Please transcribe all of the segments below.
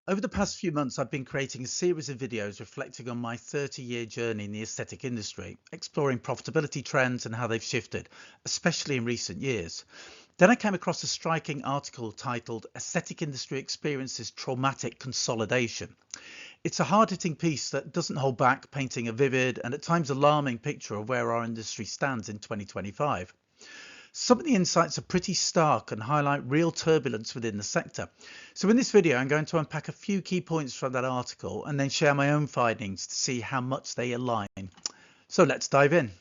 Over the past few months, I've been creating a series of videos reflecting on my 30-year journey in the aesthetic industry, exploring profitability trends and how they've shifted, especially in recent years. Then I came across a striking article titled Aesthetic Industry Experiences Traumatic Consolidation. It's a hard-hitting piece that doesn't hold back, painting a vivid and at times alarming picture of where our industry stands in 2025. Some of the insights are pretty stark and highlight real turbulence within the sector. So in this video, I'm going to unpack a few key points from that article and then share my own findings to see how much they align. So let's dive in.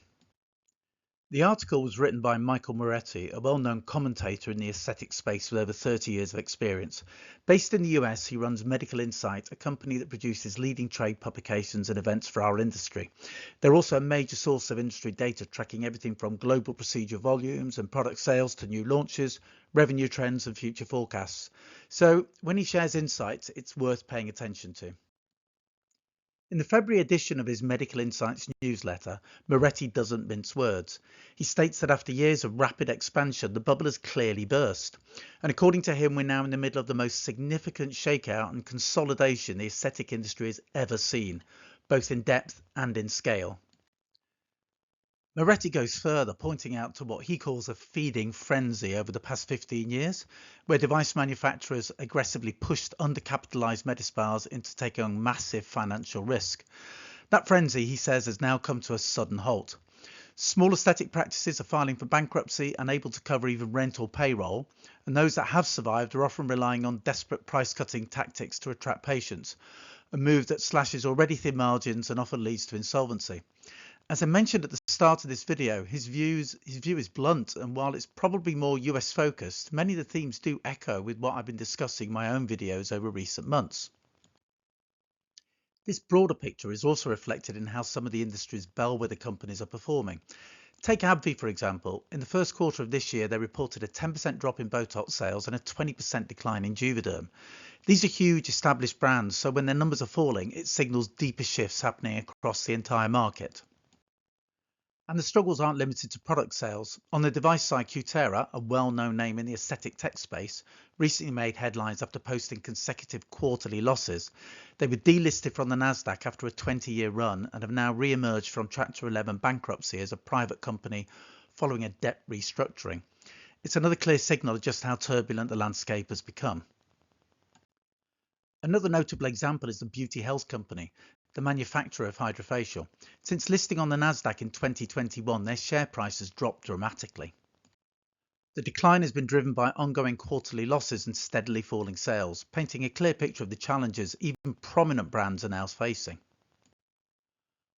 The article was written by Michael Moretti, a well-known commentator in the aesthetic space with over 30 years of experience. Based in the US, he runs Medical Insight, a company that produces leading trade publications and events for our industry. They're also a major source of industry data, tracking everything from global procedure volumes and product sales to new launches, revenue trends and future forecasts. So when he shares insights, it's worth paying attention to. In the February edition of his Medical Insights newsletter, Moretti doesn't mince words. He states that after years of rapid expansion, the bubble has clearly burst. And according to him, we're now in the middle of the most significant shakeout and consolidation the aesthetic industry has ever seen, both in depth and in scale. Moretti goes further, pointing out to what he calls a feeding frenzy over the past 15 years, where device manufacturers aggressively pushed undercapitalized med spas into taking on massive financial risk. That frenzy, he says, has now come to a sudden halt. Small aesthetic practices are filing for bankruptcy, unable to cover even rent or payroll, and those that have survived are often relying on desperate price-cutting tactics to attract patients, a move that slashes already thin margins and often leads to insolvency. As I mentioned at the start of this video, his view is blunt, and while it's probably more US focused, many of the themes do echo with what I've been discussing in my own videos over recent months. This broader picture is also reflected in how some of the industry's bellwether companies are performing. Take AbbVie, for example. In the first quarter of this year, they reported a 10% drop in Botox sales and a 20% decline in Juvederm. These are huge established brands, so when their numbers are falling, it signals deeper shifts happening across the entire market. And the struggles aren't limited to product sales. On the device side, Cutera, a well-known name in the aesthetic tech space, recently made headlines after posting consecutive quarterly losses. They were delisted from the Nasdaq after a 20-year run and have now re-emerged from Chapter 11 bankruptcy as a private company following a debt restructuring. It's another clear signal of just how turbulent the landscape has become. Another notable example is the Beauty Health Company, the manufacturer of hydrofacial. Since listing on the Nasdaq in 2021, their share price has dropped dramatically. The decline has been driven by ongoing quarterly losses and steadily falling sales, painting a clear picture of the challenges even prominent brands are now facing.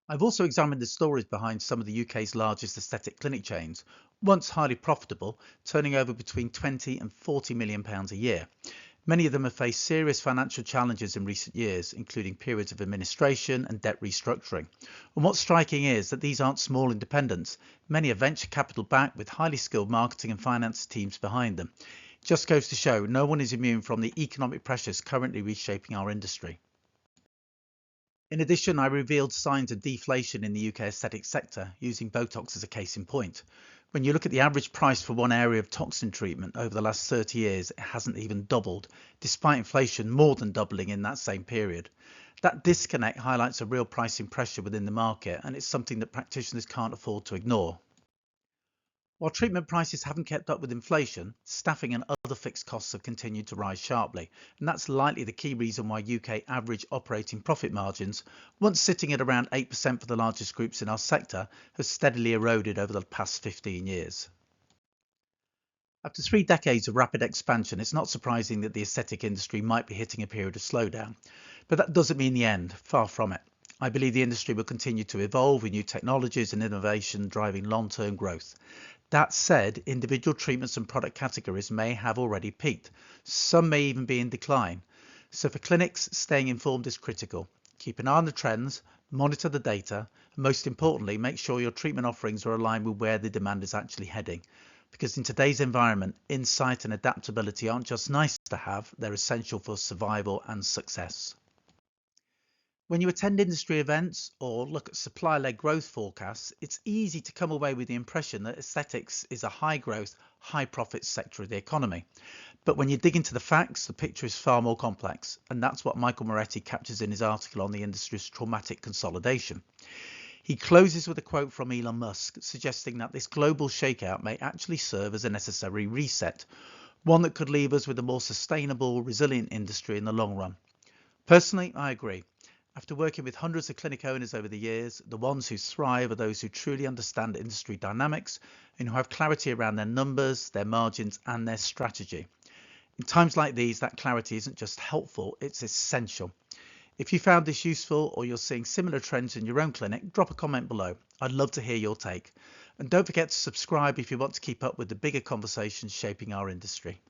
I've also examined the stories behind some of the UK's largest aesthetic clinic chains, once highly profitable, turning over between £20 and £40 million a year. Many of them have faced serious financial challenges in recent years, including periods of administration and debt restructuring. And what's striking is that these aren't small independents. Many are venture capital backed with highly skilled marketing and finance teams behind them. It just goes to show no one is immune from the economic pressures currently reshaping our industry. In addition, I revealed signs of deflation in the UK aesthetic sector, using Botox as a case in point. When you look at the average price for one area of toxin treatment over the last 30 years, it hasn't even doubled, despite inflation more than doubling in that same period. That disconnect highlights a real pricing pressure within the market, and it's something that practitioners can't afford to ignore. While treatment prices haven't kept up with inflation, staffing and other fixed costs have continued to rise sharply, and that's likely the key reason why UK average operating profit margins, once sitting at around 8% for the largest groups in our sector, have steadily eroded over the past 15 years. After 3 decades of rapid expansion, it's not surprising that the aesthetic industry might be hitting a period of slowdown. But that doesn't mean the end, far from it. I believe the industry will continue to evolve with new technologies and innovation driving long-term growth. That said, individual treatments and product categories may have already peaked. Some may even be in decline. So for clinics, staying informed is critical. Keep an eye on the trends, monitor the data, and most importantly, make sure your treatment offerings are aligned with where the demand is actually heading. Because in today's environment, insight and adaptability aren't just nice to have, they're essential for survival and success. When you attend industry events or look at supply-led growth forecasts, it's easy to come away with the impression that aesthetics is a high-growth, high-profit sector of the economy. But when you dig into the facts, the picture is far more complex, and that's what Michael Moretti captures in his article on the industry's traumatic consolidation. He closes with a quote from Elon Musk, suggesting that this global shakeout may actually serve as a necessary reset, one that could leave us with a more sustainable, resilient industry in the long run. Personally, I agree. After working with hundreds of clinic owners over the years, the ones who thrive are those who truly understand industry dynamics and who have clarity around their numbers, their margins, and their strategy. In times like these, that clarity isn't just helpful, it's essential. If you found this useful or you're seeing similar trends in your own clinic, drop a comment below. I'd love to hear your take. And don't forget to subscribe if you want to keep up with the bigger conversations shaping our industry.